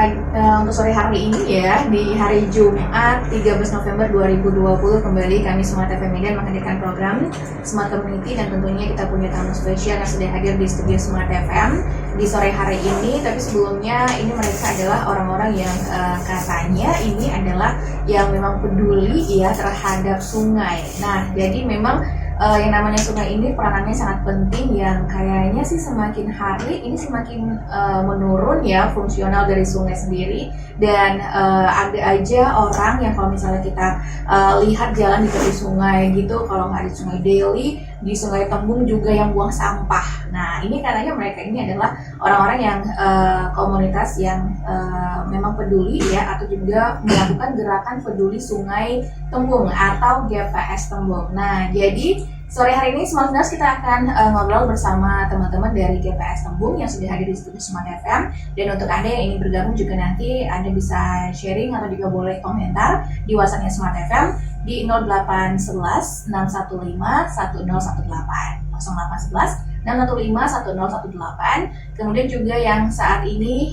untuk sore hari ini ya, di hari Jumat 13 November 2020 kembali kami Smart FM Medan menghadirkan program Smart Community, dan tentunya kita punya tamu spesial yang sudah hadir di studio Smart FM di sore hari ini. Tapi sebelumnya ini mereka adalah orang-orang yang katanya ini adalah yang memang peduli ya terhadap sungai. Nah, jadi memang yang namanya sungai ini peranannya sangat penting, yang kayaknya sih semakin hari ini semakin menurun ya fungsional dari sungai sendiri. Dan ada aja orang yang kalau misalnya kita lihat jalan di tepi sungai gitu, kalau nggak di Sungai Deli, di Sungai Tembung juga yang buang sampah. Nah, ini katanya mereka ini adalah orang-orang yang komunitas yang memang peduli ya, atau juga melakukan gerakan peduli Sungai Tembung atau GPS Tembung. Nah, jadi sore hari ini Smart News kita akan ngobrol bersama teman-teman dari GPS Tembung yang sudah hadir di studio Smart FM. Dan untuk Anda yang ingin bergabung juga nanti Anda bisa sharing atau juga boleh komentar di WhatsApp-nya Smart FM di 0811 615 1018 0811 615 1018. Kemudian juga yang saat ini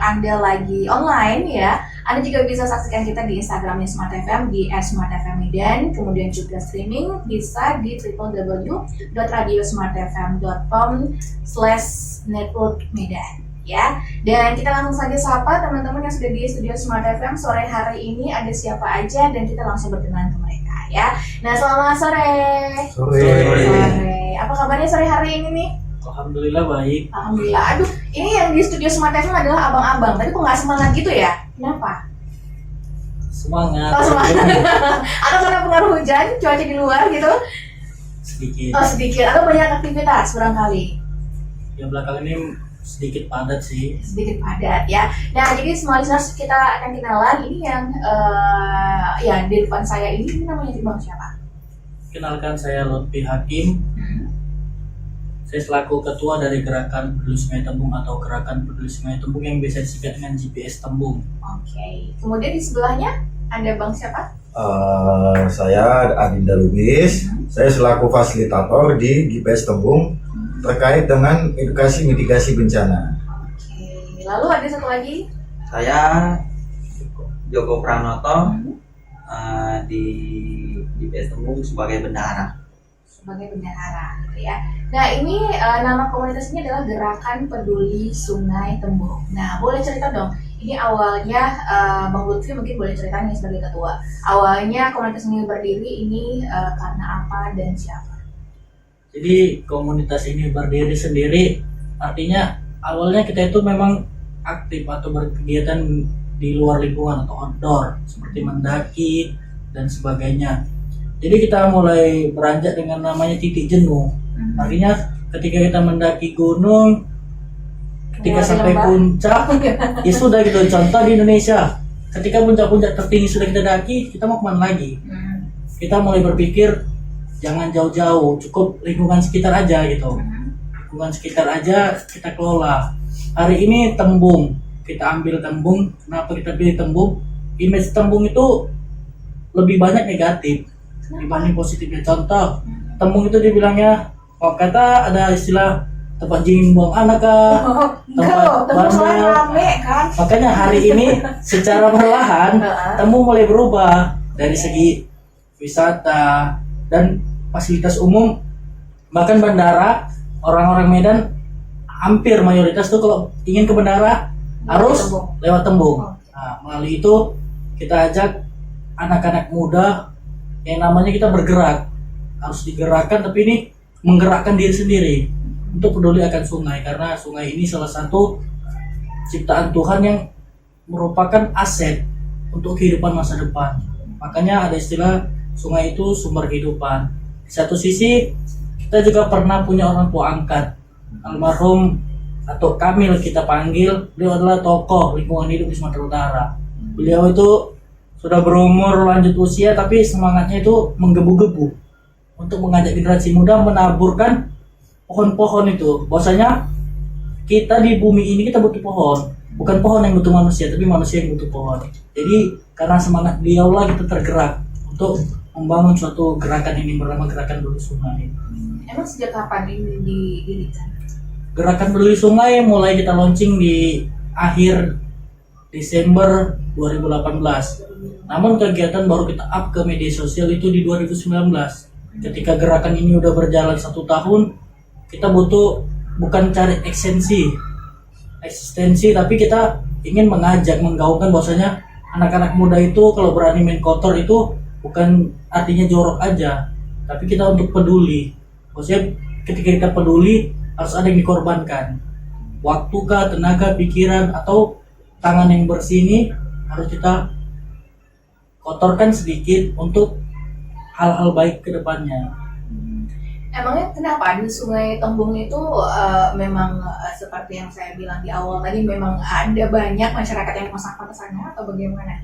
Anda lagi online ya, Anda juga bisa saksikan kita di Instagramnya Smart FM di @smartfmmedan. Kemudian juga streaming bisa di www.radiosmartfm.com/networkmedan ya. Dan kita langsung saja sapa teman-teman yang sudah di studio Smart FM sore hari ini. Ada siapa aja dan kita langsung berkenalan ke mereka ya. Nah, selamat sore. Apa kabarnya sore hari ini nih? Alhamdulillah baik. Alhamdulillah. Aduh, ini yang di studio Smart FM adalah abang-abang. Tapi kok nggak semangat gitu ya? Kenapa? Semangat. Oh, semangat. Atau karena pengaruh hujan, cuaca di luar gitu? Sedikit. Oh, sedikit. Atau banyak aktivitas barangkali? Yang belakang ini sedikit padat sih. Sedikit padat ya. Nah, jadi semua listeners kita akan kenalan. Ini yang ya di depan saya ini namanya Bang siapa? Kenalkan, saya Lutfi Hakim. Saya selaku ketua dari Gerakan Peduli Sungai Tembung atau Gerakan Peduli Sungai Tembung yang biasa disingkat dengan GPS Tembung. Oke. Kemudian di sebelahnya ada Bang siapa? Saya Adinda Lubis. Saya selaku fasilitator di GPS Tembung terkait dengan edukasi mitigasi bencana. Oke. Lalu ada satu lagi? Saya Joko Pranoto di GPS Tembung sebagai bendahara. Sebagai bendahara gitu ya. Nah, ini nama komunitas ini adalah Gerakan Peduli Sungai Tembung. Nah, boleh cerita dong, ini awalnya Bang Lutfi mungkin boleh ceritanya sebagai ketua. Awalnya komunitas ini berdiri ini karena apa dan siapa? Jadi komunitas ini berdiri sendiri, artinya awalnya kita itu memang aktif atau berkegiatan di luar lingkungan atau outdoor seperti mendaki dan sebagainya. Jadi kita mulai beranjak dengan namanya titik jenuh. Artinya ketika kita mendaki gunung, ketika sampai puncak, ya sudah gitu. Contoh di Indonesia, ketika puncak-puncak tertinggi sudah kita daki, kita mau kemana lagi? Kita mulai berpikir jangan jauh-jauh, cukup lingkungan sekitar aja gitu. Lingkungan sekitar aja kita kelola. Hari ini Tembung, kita ambil Tembung. Kenapa kita pilih Tembung? Image Tembung itu lebih banyak negatif dibanding positifnya. Contoh, Tembung itu dibilangnya, kata ada istilah tempat jin buang anak kah, tempat bandel. Kan? Makanya hari ini secara perlahan Tembung mulai berubah dari segi wisata dan fasilitas umum, bahkan bandara. Orang-orang Medan hampir mayoritas tuh kalau ingin ke bandara harus lewat Tembung. Nah, melalui itu kita ajak anak-anak muda yang namanya kita bergerak, harus digerakkan, tapi ini menggerakkan diri sendiri untuk peduli akan sungai, karena sungai ini salah satu ciptaan Tuhan yang merupakan aset untuk kehidupan masa depan. Makanya ada istilah sungai itu sumber kehidupan. Di satu sisi kita juga pernah punya orang tua angkat, almarhum atau Kamil kita panggil. Beliau adalah tokoh lingkungan hidup di Sumatera Utara. Beliau itu sudah berumur lanjut usia, tapi semangatnya itu menggebu-gebu untuk mengajak generasi muda menaburkan pohon-pohon itu. Bahwasanya kita di bumi ini kita butuh pohon, bukan pohon yang butuh manusia, tapi manusia yang butuh pohon. Jadi karena semangat beliau lah kita tergerak untuk membangun suatu gerakan ini bernama Gerakan Peduli Sungai. Emang sejak kapan ini didirikan? Gerakan Peduli Sungai mulai kita launching di akhir Desember 2018. Namun kegiatan baru kita up ke media sosial itu di 2019. Ketika gerakan ini udah berjalan 1 tahun, kita butuh bukan cari eksistensi, tapi kita ingin mengajak, menggaungkan bahwasanya anak-anak muda itu kalau berani main kotor itu bukan artinya jorok aja, tapi kita untuk peduli. Maksudnya ketika kita peduli harus ada yang dikorbankan. Waktu kah, tenaga, pikiran, atau tangan yang bersih ini harus kita kotorkan sedikit untuk hal-hal baik ke depannya. Emangnya kenapa di Sungai Tembung itu memang seperti yang saya bilang di awal tadi, memang ada banyak masyarakat yang mau sampah ke sana atau bagaimana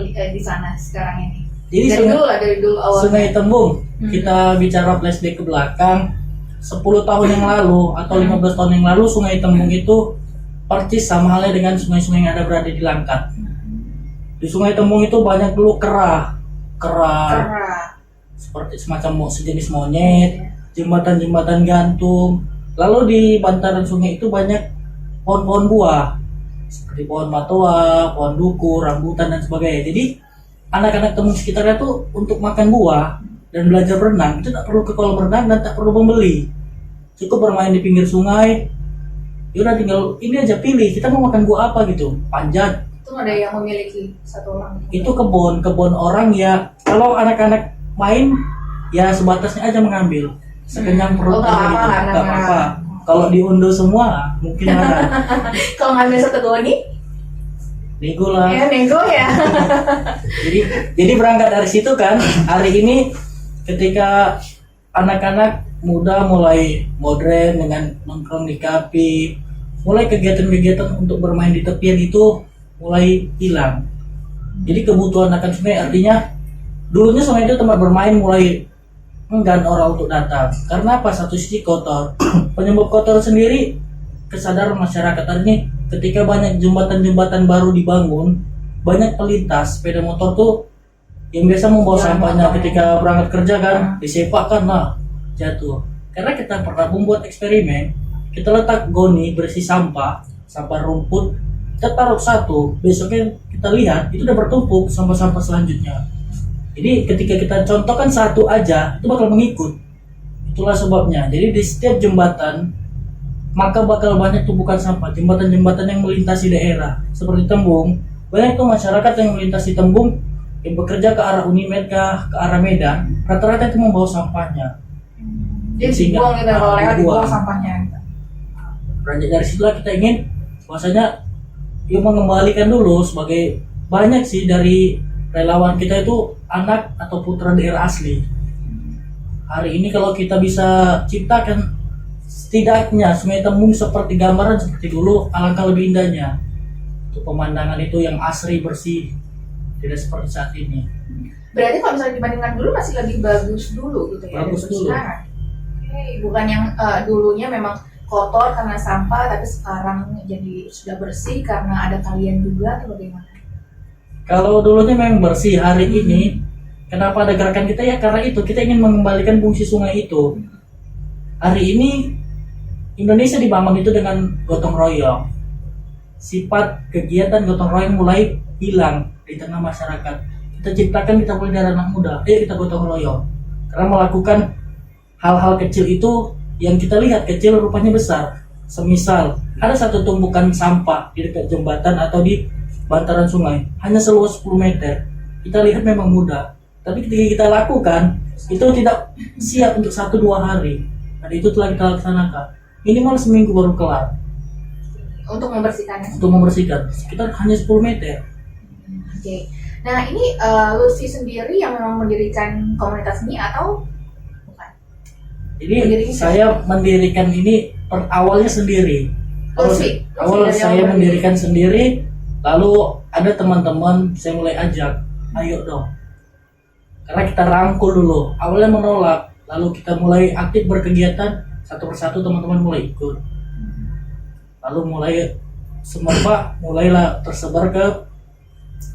di sana sekarang ini? Jadi dari dulu awal. Sungai Tembung, kita bicara flashback ke belakang 10 tahun yang lalu atau 15 tahun yang lalu, Sungai Tembung itu persis sama halnya dengan sungai-sungai yang ada berada di Langkat. Di Sungai Tembung itu banyak dulu kera seperti semacam sejenis monyet, jembatan-jembatan gantung. Lalu di bantaran sungai itu banyak pohon-pohon buah seperti pohon matoa, pohon duku, rambutan dan sebagainya. Jadi anak-anak Tembung sekitarnya tuh untuk makan buah dan belajar berenang itu tak perlu ke kolam renang dan tak perlu membeli, cukup bermain di pinggir sungai. Yaudah tinggal ini aja, pilih kita mau makan buah apa gitu, panjat. Itu ada yang memiliki satu orang. Itu kebun orang ya. Kalau anak-anak main ya sebatasnya aja mengambil sekenyang perut aja gitu, nggak apa-apa. Kalau diunduh semua mungkin ada. Kalau ngambil satu goni, nego lah. ya nego ya. jadi berangkat dari situ kan, hari ini ketika anak-anak muda mulai modern dengan nongkrong di kafe, mulai kegiatan-kegiatan untuk bermain di tepian itu mulai hilang. Jadi kebutuhan akan sungai, artinya dulunya sungai itu tempat bermain mulai enggan orang untuk datang. Karena apa? Satu sisi kotor. Penyebab kotor sendiri kesadaran masyarakat ini, ketika banyak jembatan-jembatan baru dibangun, banyak pelintas sepeda motor tuh yang biasa membawa sampahnya ketika berangkat kerja kan, disepak kan, nah jatuh. Karena kita pernah membuat eksperimen, kita letak goni berisi sampah rumput, kita taruh satu, besoknya kita lihat itu udah bertumpuk sampah-sampah selanjutnya. Jadi ketika kita contohkan satu aja, itu bakal mengikut. Itulah sebabnya. Jadi di setiap jembatan maka bakal banyak tumpukan sampah. Jembatan-jembatan yang melintasi daerah seperti Tembung, banyak tuh masyarakat yang melintasi Tembung yang bekerja ke arah Unimed ke arah Medan, rata-rata itu membawa sampahnya. Jadi dibuang gitu, kalau lewat dibuang sampahnya. Beranjak dari situlah kita ingin bahwasanya yuk mengembalikan dulu, sebagai banyak sih dari relawan kita itu anak atau putra daerah asli. Hari ini kalau kita bisa ciptakan setidaknya Sungai Tembung seperti gambaran seperti dulu, alangkah lebih indahnya. Untuk pemandangan itu yang asri, bersih, tidak seperti saat ini. Berarti kalau misalnya dibandingkan dulu masih lebih bagus dulu gitu ya? Bagus dulu. Sekarang. Bukan yang dulunya memang kotor karena sampah, tapi sekarang jadi sudah bersih karena ada kalian juga, atau bagaimana? Kalau dulunya memang bersih, hari ini kenapa ada gerakan kita ya? Karena itu kita ingin mengembalikan fungsi sungai itu. Hari ini Indonesia dibangun itu dengan gotong royong. Sifat kegiatan gotong royong mulai hilang di tengah masyarakat. Kita ciptakan, kita mulai dari anak muda, kita gotong royong. Karena melakukan hal-hal kecil itu yang kita lihat kecil rupanya besar. Semisal ada satu tumpukan sampah di dekat jembatan atau di bantaran sungai, hanya seluas 10 meter. Kita lihat memang mudah, tapi ketika kita lakukan itu tidak siap untuk 1-2 hari. Dan itu telah kita laksanakan. Minimal seminggu baru kelar. Untuk membersihkannya. Untuk membersihkan sekitar hanya 10 meter. Oke. Nah ini Lutfi sendiri yang memang mendirikan komunitas ini atau bukan? Jadi saya mendirikan ini awalnya sendiri. Awal saya mendirikan sendiri, lalu ada teman-teman saya mulai ajak, ayo dong. Karena kita rangkul dulu. Awalnya menolak, lalu kita mulai aktif berkegiatan, satu persatu teman-teman mulai ikut. Lalu mulailah tersebar ke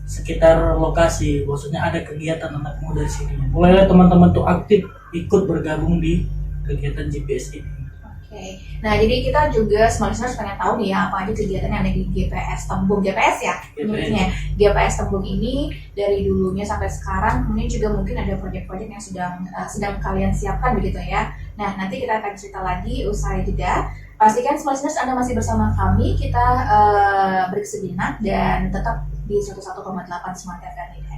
sekitar lokasi, maksudnya ada kegiatan anak muda di sini. Mulailah teman-teman tuh aktif ikut bergabung di kegiatan GPS ini. Oke, nah jadi kita juga smart listeners pengen tahu nih ya apa aja kegiatan yang ada di GPS Tembung, GPS ya menurutnya. GPS Tembung ini dari dulunya sampai sekarang, kemudian juga mungkin ada proyek-proyek yang sedang kalian siapkan begitu ya. Nah nanti kita akan cerita lagi usai jeda. Pastikan smart listeners Anda masih bersama kami, kita break sejenak dan tetap di 101,8 Smart FM.